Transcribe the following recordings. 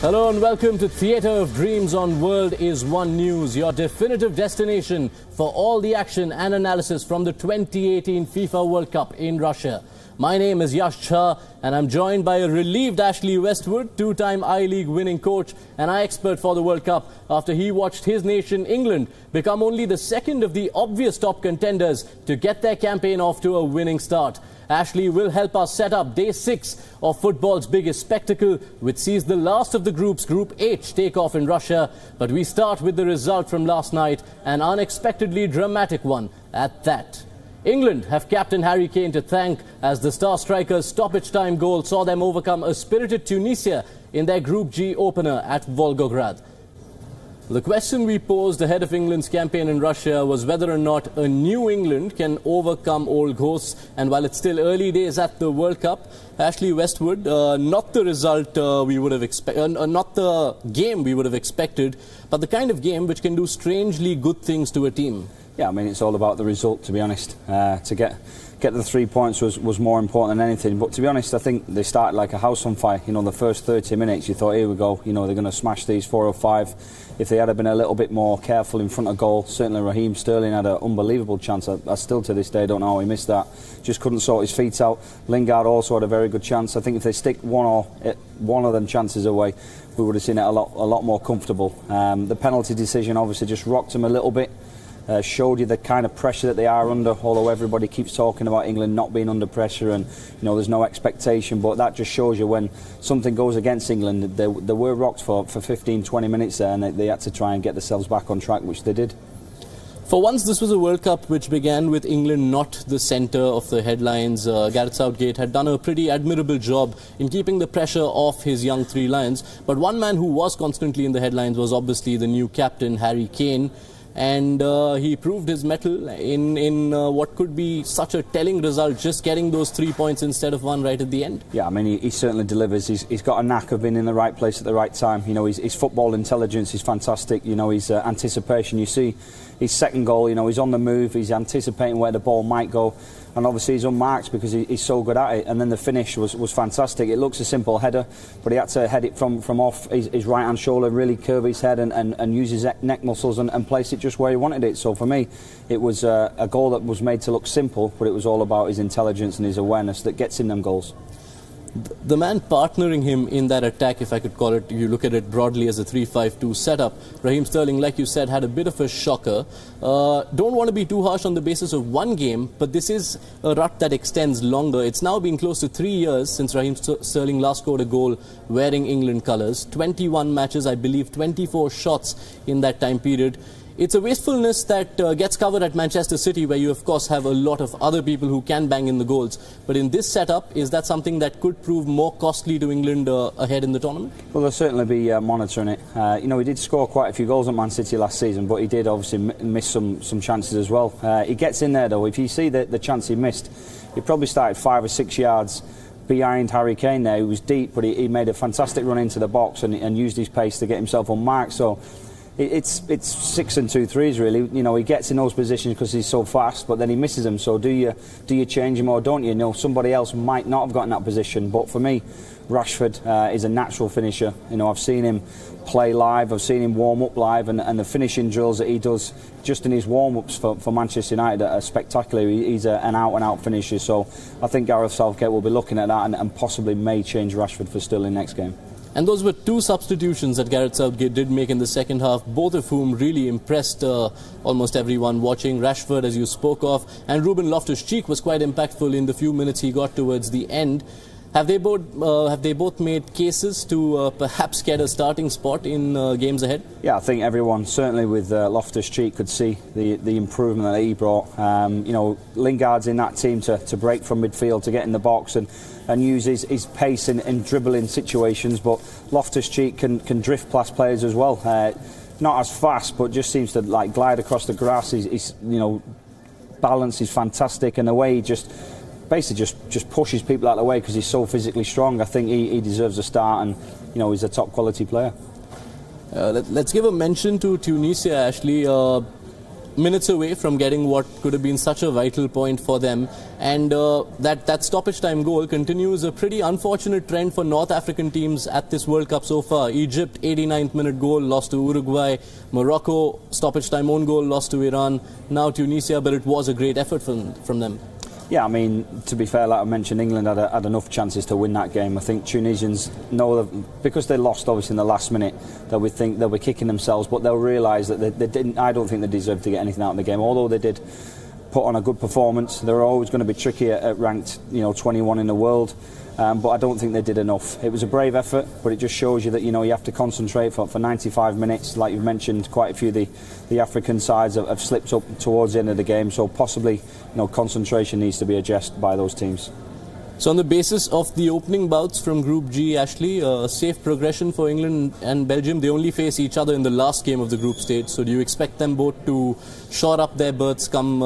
Hello and welcome to Theatre of Dreams on World is One News, your definitive destination for all the action and analysis from the 2018 FIFA World Cup in Russia. My name is Yash Jha and I'm joined by a relieved Ashley Westwood, two-time I-League winning coach and expert for the World Cup after he watched his nation, England, become only the second of the obvious top contenders to get their campaign off to a winning start. Ashley will help us set up day 6 of football's biggest spectacle, which sees the last of the groups, Group H, take off in Russia. But we start with the result from last night, an unexpectedly dramatic one at that. England have Captain Harry Kane to thank as the star striker's stoppage time goal saw them overcome a spirited Tunisia in their Group G opener at Volgograd. The question we posed ahead of England's campaign in Russia was whether or not a new England can overcome old ghosts. And while it's still early days at the World Cup, Ashley Westwood, not the result we would have expected, not the game we would have expected, but the kind of game which can do strangely good things to a team. Yeah, I mean, it's all about the result, to be honest. To get the 3 points was more important than anything. But to be honest, I think they started like a house on fire. You know, the first 30 minutes, you thought, here we go, you know, they're going to smash these 4 or 5. If they had been a little bit more careful in front of goal, certainly Raheem Sterling had an unbelievable chance. I still to this day don't know how he missed that. Just couldn't sort his feet out. Lingard also had a very good chance. I think if they stick one of them chances away, we would have seen it a lot more comfortable. The penalty decision obviously just rocked him a little bit. Showed you the kind of pressure that they are under, although everybody keeps talking about England not being under pressure and, you know, there's no expectation, but that just shows you when something goes against England. They were rocked for 15-20 minutes there, and they had to try and get themselves back on track, which they did. For once, this was a World Cup which began with England not the centre of the headlines. Gareth Southgate had done a pretty admirable job in keeping the pressure off his young Three Lions, but one man who was constantly in the headlines was obviously the new captain, Harry Kane. And he proved his mettle in what could be such a telling result, just getting those 3 points instead of 1 right at the end. Yeah, I mean, he certainly delivers. He's got a knack of being in the right place at the right time. You know, his football intelligence is fantastic. You know, his anticipation. You see his second goal, you know, he's on the move. He's anticipating where the ball might go. And obviously he's unmarked because he's so good at it. And then the finish was fantastic. It looks a simple header, but he had to head it from off his right-hand shoulder, really curve his head and use his neck muscles and place it just where he wanted it. So for me, it was a goal that was made to look simple, but it was all about his intelligence and his awareness that gets him them goals. The man partnering him in that attack, if I could call it, you look at it broadly as a 3-5-2 setup. Raheem Sterling, like you said, had a bit of a shocker. Don't want to be too harsh on the basis of one game, but this is a rut that extends longer. It's now been close to 3 years since Raheem Sterling last scored a goal wearing England colours. 21 matches, I believe 24 shots in that time period. It's a wastefulness that gets covered at Manchester City, where you of course have a lot of other people who can bang in the goals. But in this setup, is that something that could prove more costly to England ahead in the tournament? Well, they'll certainly be monitoring it. You know, he did score quite a few goals at Man City last season, but he did obviously miss some chances as well. He gets in there though. If you see the chance he missed, he probably started 5 or 6 yards behind Harry Kane there. He was deep, but he made a fantastic run into the box and used his pace to get himself unmarked. So it's 6 and 2 threes really. You know, he gets in those positions because he's so fast, but then he misses them. So do you change him or don't you? You know, somebody else might not have got in that position. But for me, Rashford is a natural finisher. You know, I've seen him play live, I've seen him warm up live, and the finishing drills that he does just in his warm-ups for Manchester United are spectacular. He's an out-and-out finisher. So I think Gareth Southgate will be looking at that and possibly may change Rashford for Sterling next game. And those were 2 substitutions that Gareth Southgate did make in the second half, both of whom really impressed almost everyone watching. Rashford, as you spoke of, and Ruben Loftus-Cheek was quite impactful in the few minutes he got towards the end. Have they both made cases to perhaps get a starting spot in games ahead? Yeah, I think everyone, certainly with Loftus-Cheek, could see the improvement that he brought. You know, Lingard's in that team to break from midfield, to get in the box and use his pace in dribbling situations, but Loftus-Cheek can drift past players as well. Not as fast, but just seems to like glide across the grass. His you know, balance is fantastic, and the way he basically just pushes people out of the way because he's so physically strong. I think he deserves a start, and you know, he's a top quality player. Let's give a mention to Tunisia, Ashley. minutes away from getting what could have been such a vital point for them, and that stoppage time goal continues a pretty unfortunate trend for North African teams at this World Cup so far. Egypt, 89th minute goal, lost to Uruguay. Morocco, stoppage time own goal, lost to Iran. Now Tunisia, but it was a great effort from them. Yeah, I mean, to be fair, like I mentioned, England had enough chances to win that game. I think Tunisians know that because they lost, obviously, in the last minute, they'll think they'll be kicking themselves, but they'll realise that they didn't. I don't think they deserved to get anything out of the game, although they did put on a good performance. They're always going to be tricky at ranked, 21 in the world. But I don't think they did enough. It was a brave effort, but it just shows you that you have to concentrate for 95 minutes. Like you've mentioned, quite a few of the African sides have slipped up towards the end of the game, so possibly concentration needs to be adjusted by those teams. So on the basis of the opening bouts from Group G, Ashley, safe progression for England and Belgium. They only face each other in the last game of the group stage. So do you expect them both to shore up their berths come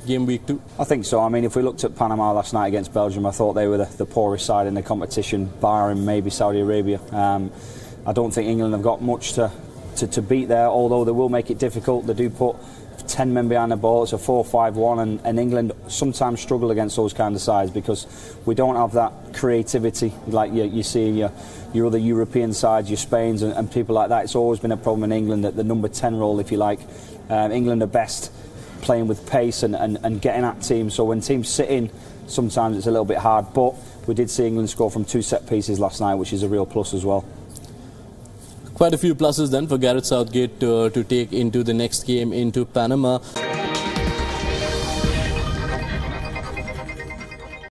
game week 2? I think so. I mean, if we looked at Panama last night against Belgium, I thought they were the poorest side in the competition, barring maybe Saudi Arabia. I don't think England have got much to beat there, although they will make it difficult. They do put 10 men behind the ball. It's a 4-5-1, and England sometimes struggle against those kind of sides because we don't have that creativity like you see in your other European sides, your Spains and people like that. It's always been a problem in England, that the number 10 role, if you like. England are best playing with pace and getting at teams, so when teams sit in, sometimes it's a little bit hard, but we did see England score from 2 set pieces last night, which is a real plus as well. Quite a few pluses then for Gareth Southgate to take into the next game into Panama.